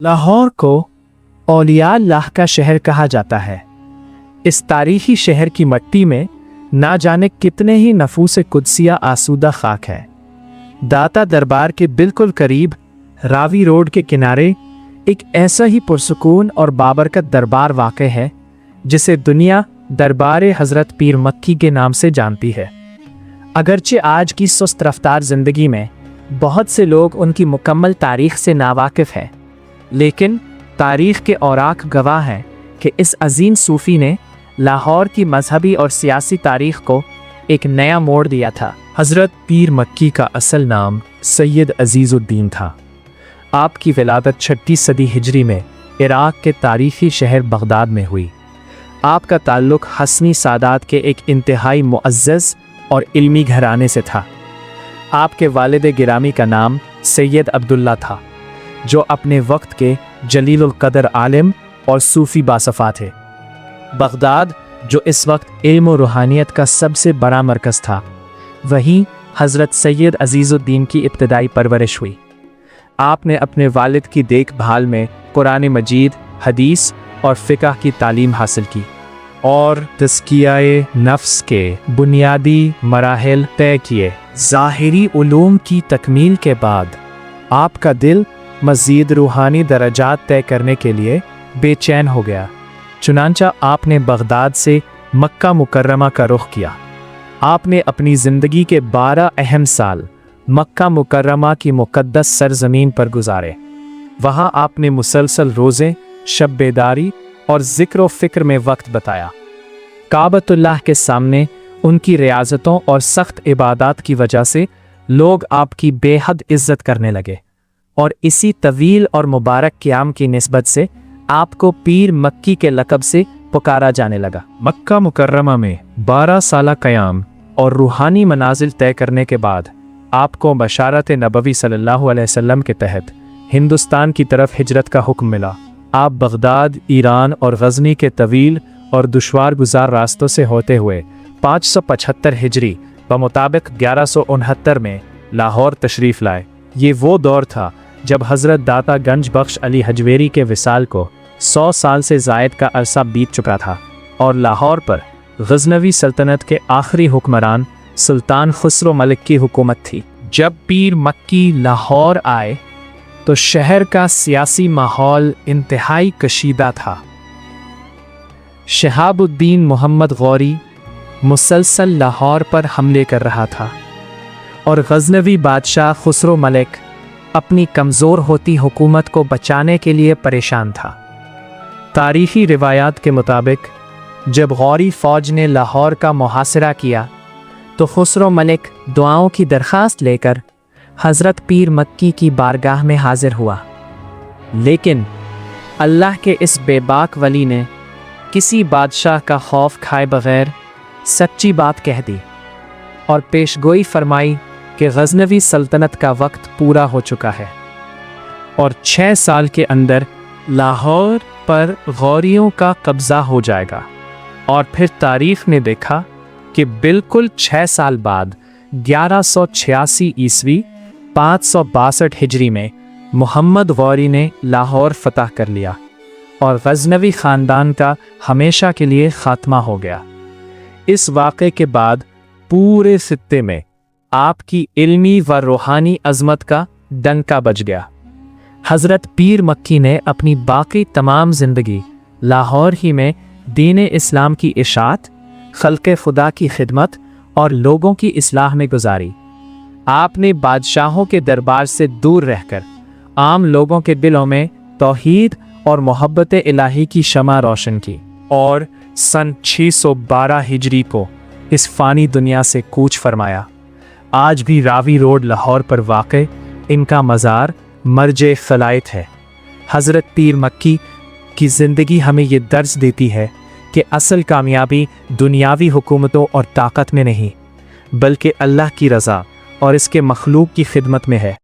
लाहौर को औलिया अल्लाह का शहर कहा जाता है। इस तारीखी शहर की मिट्टी में ना जाने कितने ही नफूस कुदसिया आसूदा खाक है। दाता दरबार के बिल्कुल करीब रावी रोड के किनारे एक ऐसा ही पुरसुकून और बाबरकत दरबार वाक़ है जिसे दुनिया दरबार हज़रत पीर मक्की के नाम से जानती है। अगरचे आज की सुस्त रफ्तार ज़िंदगी में बहुत से लोग उनकी मुकम्मल तारीख़ से नावाकिफ़ हैं, लेकिन तारीख़ के औराक गवाह हैं कि इस अजीम सूफ़ी ने लाहौर की मजहबी और सियासी तारीख़ को एक नया मोड़ दिया था। हज़रत पीर मक्की का असल नाम सैयद अजीज़ुद्दीन था। आपकी विलादत 6वीं सदी हिजरी में इराक़ के तारीख़ी शहर बगदाद में हुई। आपका ताल्लुक़ हसनी सादात के एक इंतहाई मुअज़्ज़ज़ और इल्मी घराने से था। आपके वालिद गिरामी का नाम सैयद अब्दुल्ला था, जो अपने वक्त के जलीलुल क़दर आलिम और सूफ़ी बासफ़ा थे। बगदाद, जो इस वक्त इल्म और रूहानियत का सबसे बड़ा मरकज़ था, वहीं हज़रत सैयद अजीज़ुद्दीन की इब्तिदाई परवरिश हुई। आपने अपने वालिद की देखभाल में कुरान मजीद, हदीस और फ़िक़ह की तालीम हासिल की और तज़कियाए नफ्स के बुनियादी मराहिल तय किए। ज़ाहिरी उलूम की तकमील के बाद आपका दिल मज़ीद रूहानी दरजात तय करने के लिए बेचैन हो गया। चुनांचा आपने बगदाद से मक्का मुकर्रमा का रुख किया। आपने अपनी ज़िंदगी के 12 अहम साल मक्का मुकर्रमा की मुक़द्दस सरज़मीन पर गुजारे। वहाँ आपने मुसलसल रोज़े, शब बेदारी और ज़िक्र व फ़िक्र में वक्त बताया। काबतुल्लाह के सामने उनकी रियाज़तों और सख्त इबादत की वजह से लोग आपकी बेहद इज़्ज़त करने लगे और इसी तवील और मुबारक क़याम की निस्बत से आपको पीर मक्की के लक़ब से पुकारा जाने लगा। मक्का मुकर्रमा में 12 साला क़याम और रूहानी मनाजिल तय करने के बाद आपको बशारत नबवी सल्लल्लाहु अलैहि वसल्लम के तहत हिंदुस्तान की तरफ हिजरत का हुक्म मिला। आप बगदाद, ईरान और गज़नी के तवील और दुश्वार गुजार रास्तों से होते हुए 575 हिजरी बमुताबिक 1169 में लाहौर तशरीफ़ लाए। ये वो दौर था जब हज़रत दाता गंज बख्श अली हजवेरी के विसाल को 100 साल से ज़ायद का अरसा बीत चुका था और लाहौर पर गज़नवी सल्तनत के आखिरी हुक्मरान सुल्तान खुसरो मलिक की हुकूमत थी। जब पीर मक्की लाहौर आए तो शहर का सियासी माहौल इंतहाई कशीदा था। शहाबुद्दीन मोहम्मद गौरी मुसलसल लाहौर पर हमले कर रहा था और गज़नवी बादशाह खुसरो मलिक अपनी कमज़ोर होती हुकूमत को बचाने के लिए परेशान था। तारीख़ी रिवायात के मुताबिक जब गौरी फ़ौज ने लाहौर का मुहासिरा किया तो खुसरो मलिक दुआओं की दरख्वास्त लेकर हज़रत पीर मक्की की बारगाह में हाजिर हुआ, लेकिन अल्लाह के इस बेबाक वली ने किसी बादशाह का खौफ खाए बग़ैर सच्ची बात कह दी और पेशगोई फरमाई कि गज़नवी सल्तनत का वक्त पूरा हो चुका है और 6 साल के अंदर लाहौर पर गौरियों का कब्ज़ा हो जाएगा। और फिर तारीख़ ने देखा कि बिल्कुल 6 साल बाद 1186 ईस्वी 562 हिजरी में मोहम्मद गौरी ने लाहौर फतह कर लिया और गज़नवी ख़ानदान का हमेशा के लिए ख़ात्मा हो गया। इस वाक़े के बाद पूरे खित्ते में आपकी इल्मी व रूहानी अज़मत का डंका बज गया। हज़रत पीर मक्की ने अपनी बाकी तमाम ज़िंदगी लाहौर ही में दीन इस्लाम की इशाअत, खल्क़े खुदा की खिदमत और लोगों की इस्लाह में गुजारी। आपने बादशाहों के दरबार से दूर रहकर आम लोगों के दिलों में तौहीद और मोहब्बत इलाही की शमा रोशन की और सन 612 हिजरी को इस फ़ानी दुनिया से कूच फरमाया। आज भी रावी रोड लाहौर पर वाक़े इनका मज़ार मर्जे ख़लाइत है। हज़रत पीर मक्की की ज़िंदगी हमें ये दर्स देती है कि असल कामयाबी दुनियावी हुकूमतों और ताकत में नहीं, बल्कि अल्लाह की रज़ा और इसके मखलूक की खिदमत में है।